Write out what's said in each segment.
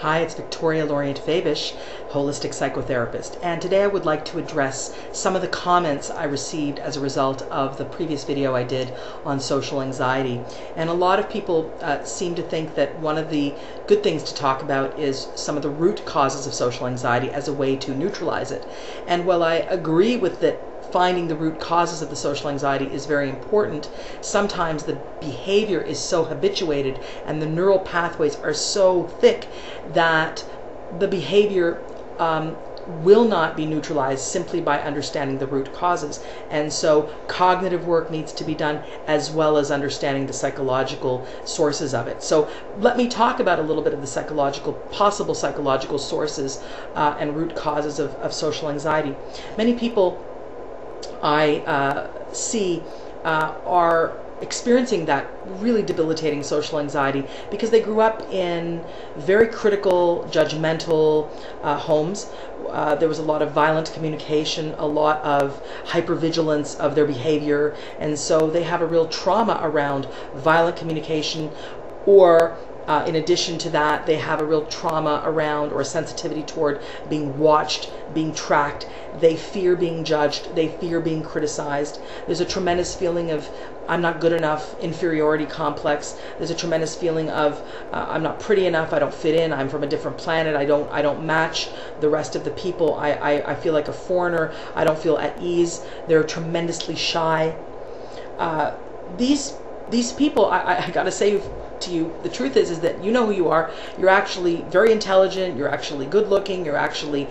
Hi, it's Victoria Lorient-Fabish, holistic psychotherapist, and today I would like to address some of the comments I received as a result of the previous video I did on social anxiety. And a lot of people seem to think that one of the good things to talk about is some of the root causes of social anxiety as a way to neutralize it. And while I agree with that, finding the root causes of the social anxiety is very important, sometimes the behavior is so habituated and the neural pathways are so thick that the behavior will not be neutralized simply by understanding the root causes. And so cognitive work needs to be done as well as understanding the psychological sources of it. So let me talk about a little bit of the possible psychological sources and root causes of social anxiety. Many people I see are experiencing that really debilitating social anxiety because they grew up in very critical, judgmental homes. There was a lot of violent communication, a lot of hypervigilance of their behavior, and so they have a real trauma around violent communication, or in addition to that, they have a real trauma around or a sensitivity toward being watched, being tracked. They fear being judged. They fear being criticized. There's a tremendous feeling of I'm not good enough, inferiority complex. There's a tremendous feeling of I'm not pretty enough, I don't fit in, I'm from a different planet, I don't match the rest of the people, I feel like a foreigner, I don't feel at ease. They're tremendously shy. These people, I gotta say to you, the truth is that you know who you are. You're actually very intelligent, you're actually good looking, you're actually,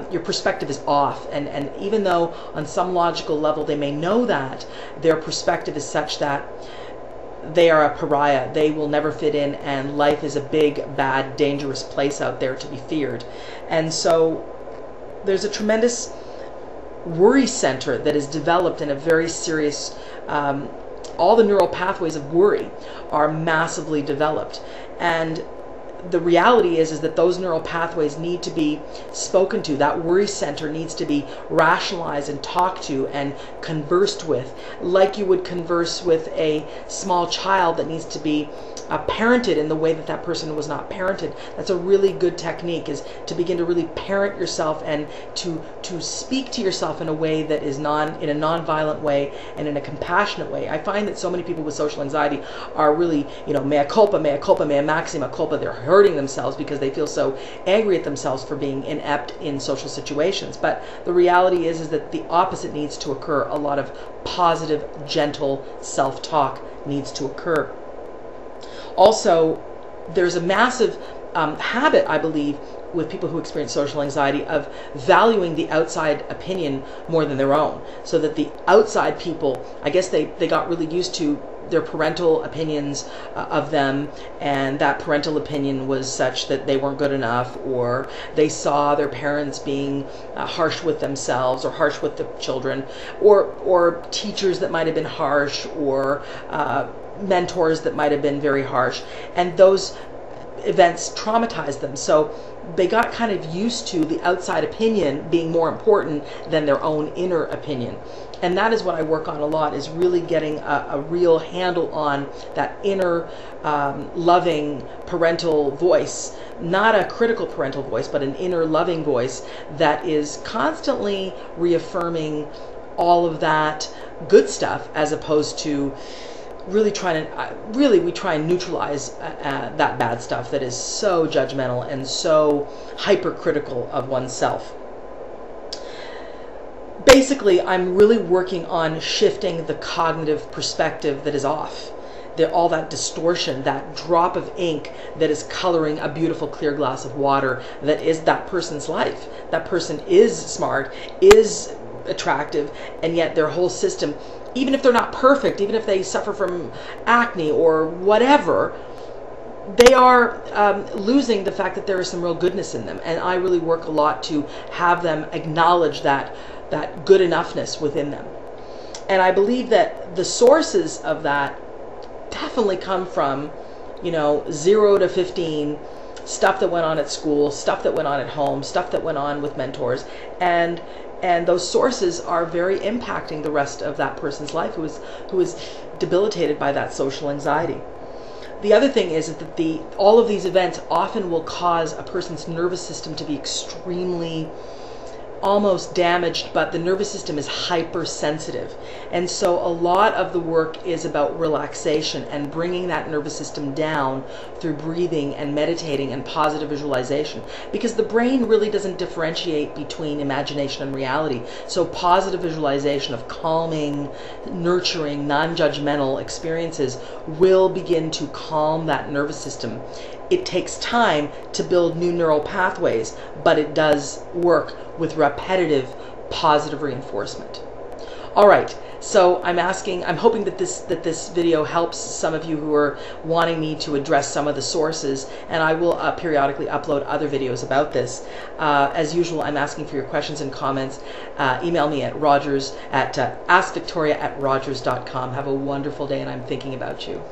your perspective is off. And even though on some logical level they may know that, their perspective is such that they are a pariah, they will never fit in, and life is a big, bad, dangerous place out there to be feared. And so there's a tremendous worry center that is developed in a very serious all the neural pathways of worry are massively developed. And the reality is that those neural pathways need to be spoken to. That worry center needs to be rationalized and talked to and conversed with, like you would converse with a small child that needs to be parented in the way that that person was not parented. That's a really good technique, is to begin to really parent yourself and to speak to yourself in a way that is in a non-violent way and in a compassionate way. I find that so many people with social anxiety are really, mea culpa, mea culpa, mea maxima culpa. They're hurting themselves because they feel so angry at themselves for being inept in social situations. But the reality is that the opposite needs to occur. A lot of positive, gentle self-talk needs to occur. Also, there's a massive habit, I believe, with people who experience social anxiety of valuing the outside opinion more than their own. So that the outside people, I guess they got really used to their parental opinions of them, and that parental opinion was such that they weren't good enough, or they saw their parents being harsh with themselves or harsh with the children, or teachers that might have been harsh, or mentors that might have been very harsh, and those events traumatized them. So they got kind of used to the outside opinion being more important than their own inner opinion. And that is what I work on a lot, is really getting a real handle on that inner loving parental voice, not a critical parental voice, but an inner loving voice that is constantly reaffirming all of that good stuff, as opposed to really we try and neutralize that bad stuff that is so judgmental and so hypercritical of oneself. Basically, I'm really working on shifting the cognitive perspective that is off. All that distortion, that drop of ink that is coloring a beautiful clear glass of water that is that person's life. That person is smart, is attractive, and yet their whole system, even if they're not perfect, even if they suffer from acne or whatever, they are losing the fact that there is some real goodness in them. And I really work a lot to have them acknowledge that good enoughness within them. And I believe that the sources of that definitely come from, 0 to 15, stuff that went on at school, stuff that went on at home, stuff that went on with mentors, and those sources are very impacting the rest of that person's life who is debilitated by that social anxiety. The other thing is that all of these events often will cause a person's nervous system to be extremely almost damaged, but the nervous system is hypersensitive. And so a lot of the work is about relaxation and bringing that nervous system down through breathing and meditating and positive visualization, because the brain really doesn't differentiate between imagination and reality. So positive visualization of calming, nurturing, non-judgmental experiences will begin to calm that nervous system. It takes time to build new neural pathways, but it does work with repetitive positive reinforcement. All right, so I'm hoping that this video helps some of you who are wanting me to address some of the sources, and I will periodically upload other videos about this. As usual, I'm asking for your questions and comments. Email me at askvictoria@rogers.com. Have a wonderful day, and I'm thinking about you.